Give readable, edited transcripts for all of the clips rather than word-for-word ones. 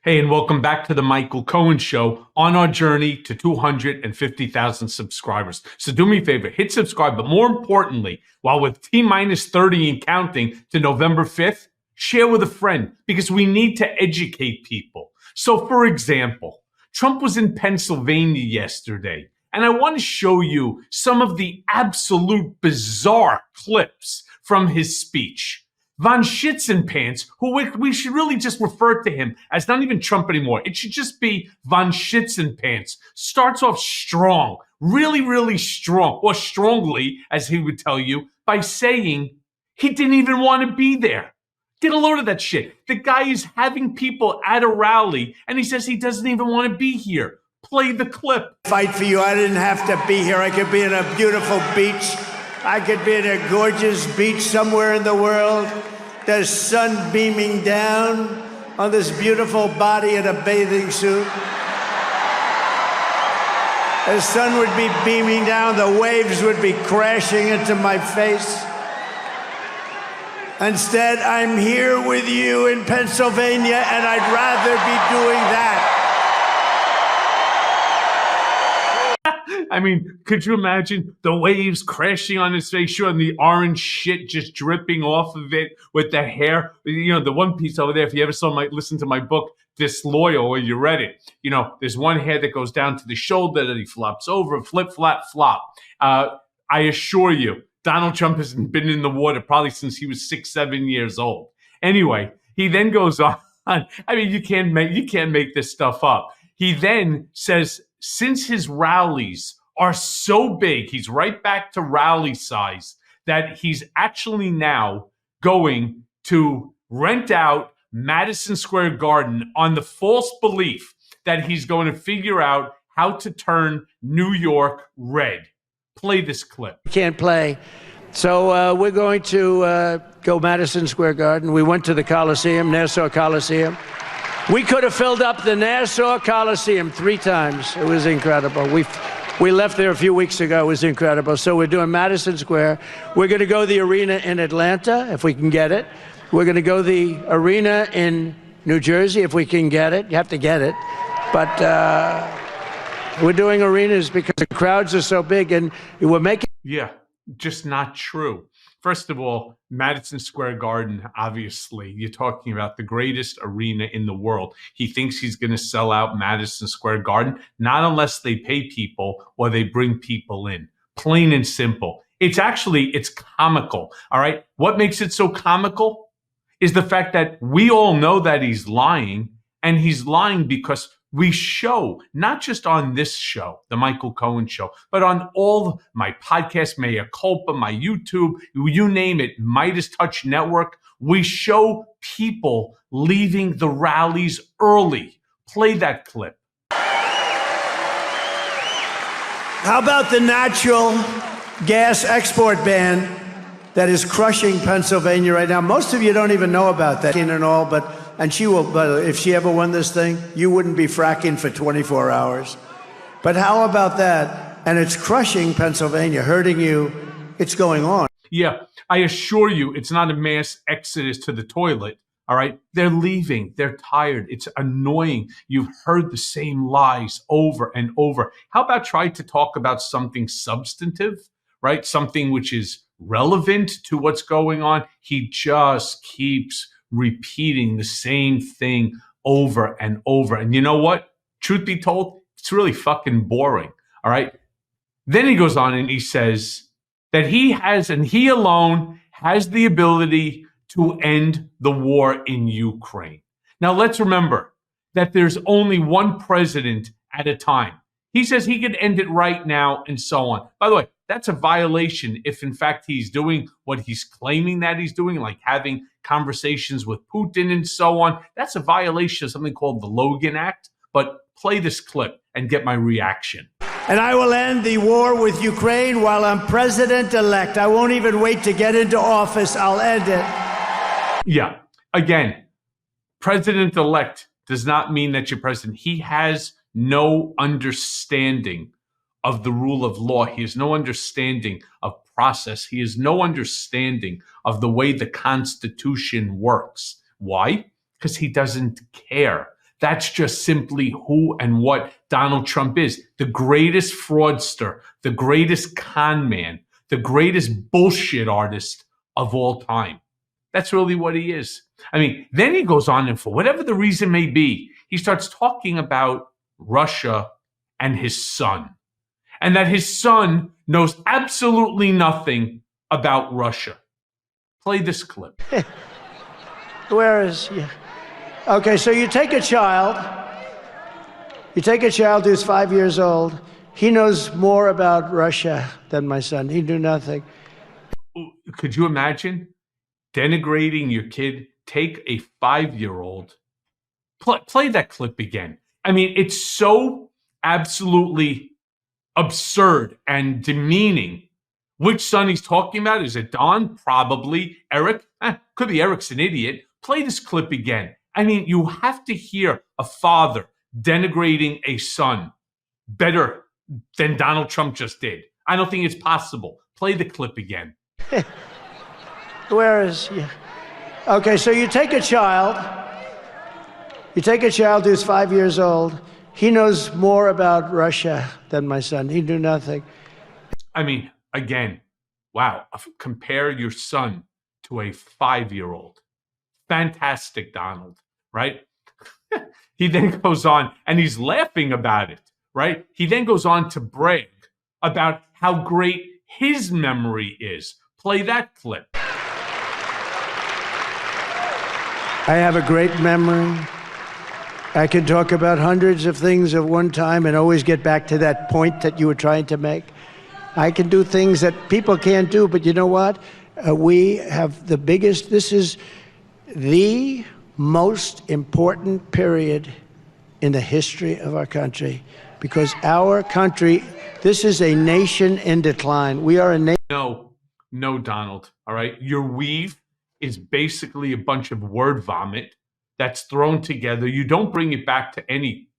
Hey, and welcome back to the Michael Cohen Show on our journey to 250,000 subscribers. So do me a favor, hit subscribe, but more importantly, while with T minus 30 and counting to November 5th, share with a friend because we need to educate people. So for example, Trump was in Pennsylvania yesterday, and I want to show you some of the absolute bizarre clips from his speech. Von Schitzenpants, who we should really just refer to him as not even Trump anymore. It should just be Von Schitzenpants. Starts off strong, really, really strong, or strongly, as he would tell you, by saying he didn't even want to be there. Get a load of that shit. The guy is having people at a rally, and he says he doesn't even want to be here. Play the clip. Fight for you. I didn't have to be here. I could be in a beautiful beach. I could be in a gorgeous beach somewhere in the world. There's sun beaming down on this beautiful body in a bathing suit. The sun would be beaming down. The waves would be crashing into my face. Instead, I'm here with you in Pennsylvania, and I'd rather be doing that. I mean, could you imagine the waves crashing on his face, and the orange shit just dripping off of it with the hair? You know, the one piece over there, if you ever listen to my book, Disloyal, or you read it, you know, there's one hair that goes down to the shoulder that he flops over, flip, flap, flop. I assure you, Donald Trump hasn't been in the water probably since he was 6, 7 years old. Anyway, he then goes on. I mean, you can't make this stuff up. He then says, since his rallies are so big, he's right back to rally size, that he's actually now going to rent out Madison Square Garden on the false belief that he's going to figure out how to turn New York red. Play this clip. Can't play. So we're going to go Madison Square Garden. We went to the Coliseum, Nassau Coliseum. We could have filled up the Nassau Coliseum 3 times. It was incredible. We left there a few weeks ago. It was incredible. So we're doing Madison Square. We're going to go the arena in Atlanta, if we can get it. We're going to go the arena in New Jersey, if we can get it. You have to get it. But we're doing arenas because the crowds are so big, and we're making... Yeah, just not true. First of all, Madison Square Garden, obviously, you're talking about the greatest arena in the world. He thinks he's going to sell out Madison Square Garden, not unless they pay people or they bring people in. Plain and simple. It's comical, all right? What makes it so comical is the fact that we all know that he's lying, and he's lying because we show, not just on this show, the Michael Cohen Show, but on all my podcasts, Mea Culpa, my YouTube, you name it, Midas Touch Network, we show people leaving the rallies early. Play that clip. How about the natural gas export ban that is crushing Pennsylvania right now? Most of you don't even know about that and all, but if she ever won this thing, you wouldn't be fracking for 24 hours. But how about that? And it's crushing Pennsylvania, hurting you. It's going on. Yeah, I assure you, it's not a mass exodus to the toilet. All right. They're leaving. They're tired. It's annoying. You've heard the same lies over and over. How about try to talk about something substantive, right? Something which is relevant to what's going on. He just keeps repeating the same thing over and over. And you know what? Truth be told, it's really fucking boring. All right. Then he goes on and he says that he alone has the ability to end the war in Ukraine. Now, let's remember that there's only one president at a time. He says he could end it right now and so on. By the way, that's a violation if, in fact, he's doing what he's claiming that he's doing, like having conversations with Putin and so on. That's a violation of something called the Logan Act. But play this clip and get my reaction. And I will end the war with Ukraine while I'm president-elect. I won't even wait to get into office. I'll end it. Yeah. Again, president-elect does not mean that you're president. He has no understanding of the rule of law. He has no understanding of process. He has no understanding of the way the Constitution works. Why? Because he doesn't care. That's just simply who and what Donald Trump is. The greatest fraudster, the greatest con man, the greatest bullshit artist of all time. That's really what he is. I mean, then he goes on, and for whatever the reason may be, he starts talking about Russia and his son, and that his son knows absolutely nothing about Russia. Play this clip. Where is he? Okay, so you take a child who's 5 years old. He knows more about Russia than my son. He knew nothing. Could you imagine denigrating your kid? Take a 5-year-old. Play that clip again. I mean, it's so absolutely absurd and demeaning. Which son he's talking about? Is it Don? Probably. Eric? Could be Eric's an idiot. Play this clip again. I mean, you have to hear a father denigrating a son better than Donald Trump just did. I don't think it's possible. Play the clip again. Where is he? Okay, so you take a child who's 5 years old. He knows more about Russia than my son. He knew nothing. I mean, again, wow. Compare your son to a 5-year-old. Fantastic, Donald, right? He then goes on, and he's laughing about it, right? He then goes on to brag about how great his memory is. Play that clip. I have a great memory. I can talk about hundreds of things at one time and always get back to that point that you were trying to make. I can do things that people can't do, but you know what? We have the biggest, this is the most important period in the history of our country, because our country, this is a nation in decline. We are a nation. No, Donald, all right? Your weave is basically a bunch of word vomit that's thrown together. You don't bring it back to any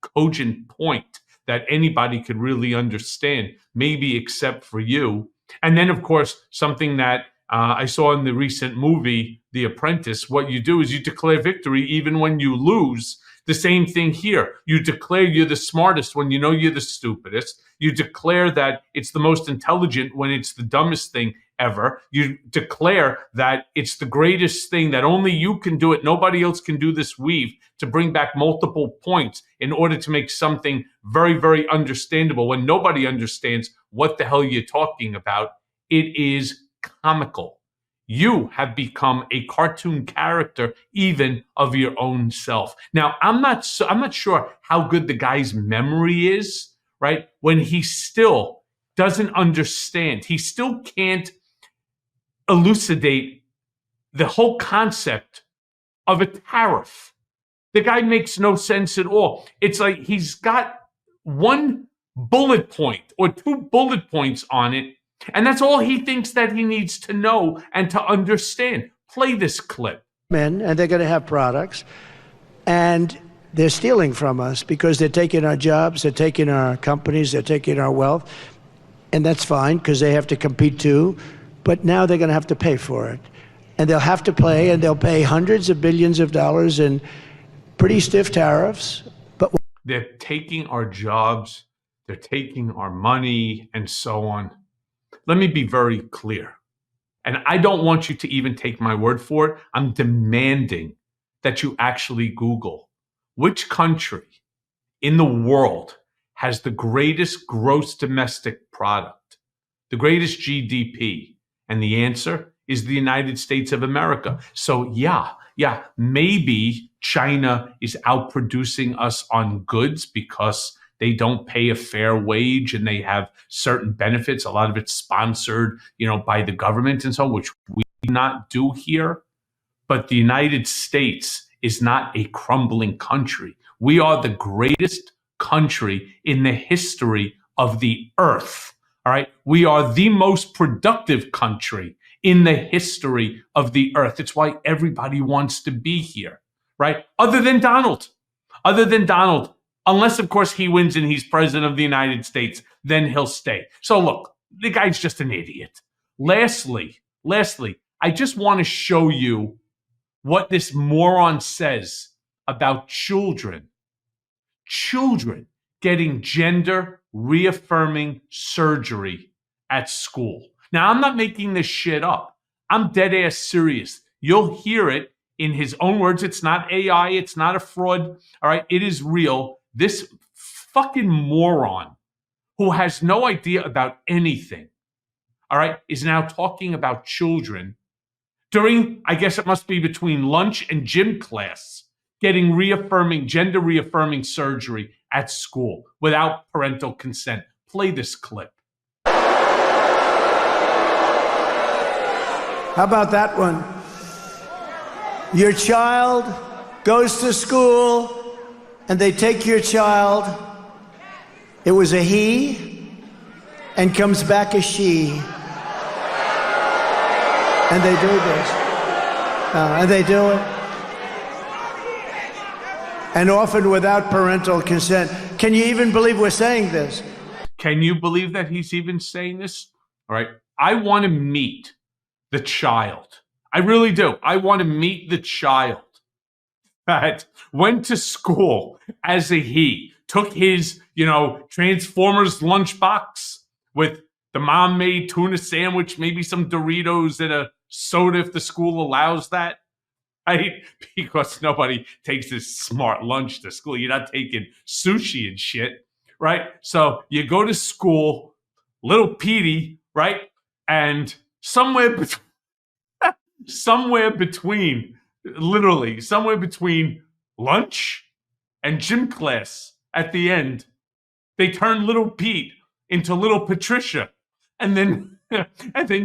cogent point that anybody could really understand, maybe except for you. And then, of course, something that I saw in the recent movie, The Apprentice, what you do is you declare victory even when you lose. The same thing here. You declare you're the smartest when you know you're the stupidest. You declare that it's the most intelligent when it's the dumbest thing ever. You declare that it's the greatest thing, that only you can do it. Nobody else can do this weave to bring back multiple points in order to make something very, very understandable when nobody understands what the hell you're talking about. It is comical. You have become a cartoon character even of your own self. Now, I'm not sure how good the guy's memory is, right? When he still doesn't understand, he still can't elucidate the whole concept of a tariff. The guy makes no sense at all. It's like he's got one bullet point or two bullet points on it, and that's all he thinks that he needs to know and to understand. Play this clip. And they're going to have products, and they're stealing from us because they're taking our jobs, they're taking our companies, they're taking our wealth, and that's fine because they have to compete too. But now they're going to have to pay for it. And they'll have to pay, and they'll pay hundreds of billions of dollars in pretty stiff tariffs. But they're taking our jobs, they're taking our money, and so on. Let me be very clear. And I don't want you to even take my word for it. I'm demanding that you actually Google which country in the world has the greatest gross domestic product, the greatest GDP. And the answer is the United States of America. So yeah, maybe China is outproducing us on goods because they don't pay a fair wage and they have certain benefits. A lot of it's sponsored, by the government and so on, which we do not do here. But the United States is not a crumbling country. We are the greatest country in the history of the earth. All right. We are the most productive country in the history of the earth. It's why everybody wants to be here, right? Other than Donald, unless of course he wins and he's president of the United States, then he'll stay. So look, the guy's just an idiot. Lastly, I just want to show you what this moron says about children getting gender reaffirming surgery at school. Now, I'm not making this shit up. I'm dead ass serious. You'll hear it in his own words. It's not AI. It's not a fraud. All right. It is real. This fucking moron who has no idea about anything, all right, is now talking about children during, I guess it must be between lunch and gym class, getting gender reaffirming surgery at school without parental consent. Play this clip. How about that one? Your child goes to school and they take your child. It was a he and comes back a she. And they do this. And they do it. And often without parental consent. Can you even believe we're saying this? Can you believe that he's even saying this? All right. I want to meet the child. I really do. I want to meet the child that went to school as a he, took his, Transformers lunchbox with the mom made tuna sandwich, maybe some Doritos and a soda if the school allows that. Right? Because nobody takes this smart lunch to school. You're not taking sushi and shit, right? So you go to school, little Petey, right? And somewhere between lunch and gym class at the end, they turn little Pete into little Patricia. And then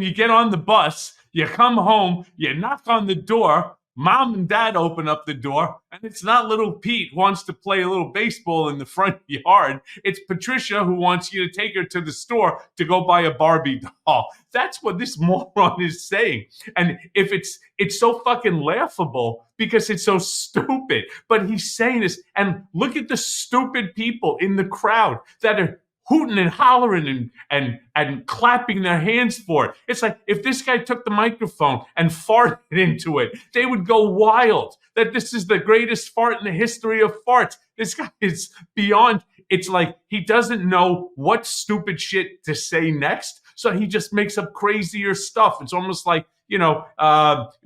you get on the bus, you come home, you knock on the door, mom and dad open up the door, and it's not little Pete who wants to play a little baseball in the front yard. It's Patricia who wants you to take her to the store to go buy a Barbie doll. That's what this moron is saying. And if it's so fucking laughable because it's so stupid, but he's saying this, and look at the stupid people in the crowd that are hooting and hollering and clapping their hands for it. It's like if this guy took the microphone and farted into it, they would go wild that this is the greatest fart in the history of farts. This guy is beyond. It's like he doesn't know what stupid shit to say next, so he just makes up crazier stuff. It's almost like,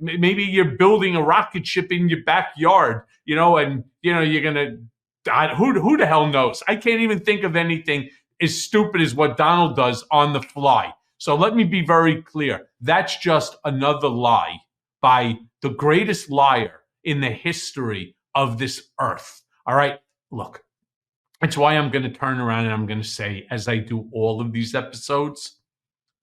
maybe you're building a rocket ship in your backyard, and, you're going to, who the hell knows? I can't even think of anything as stupid as what Donald does on the fly. So let me be very clear. That's just another lie by the greatest liar in the history of this earth. All right, look, that's why I'm going to turn around and I'm going to say, as I do all of these episodes,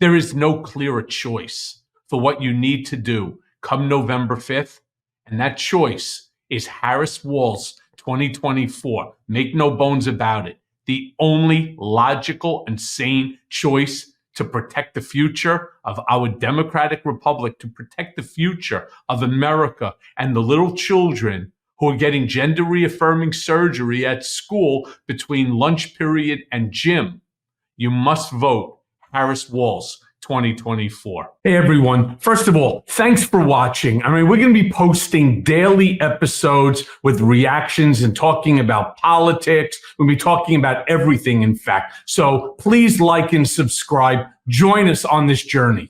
there is no clearer choice for what you need to do come November 5th. And that choice is Harris Walz 2024. Make no bones about it. The only logical and sane choice to protect the future of our democratic republic, to protect the future of America and the little children who are getting gender reaffirming surgery at school between lunch period and gym. You must vote Harris Walz 2024. Hey everyone. First of all, thanks for watching. I mean, we're going to be posting daily episodes with reactions and talking about politics. We'll be talking about everything, in fact. So please like and subscribe. Join us on this journey.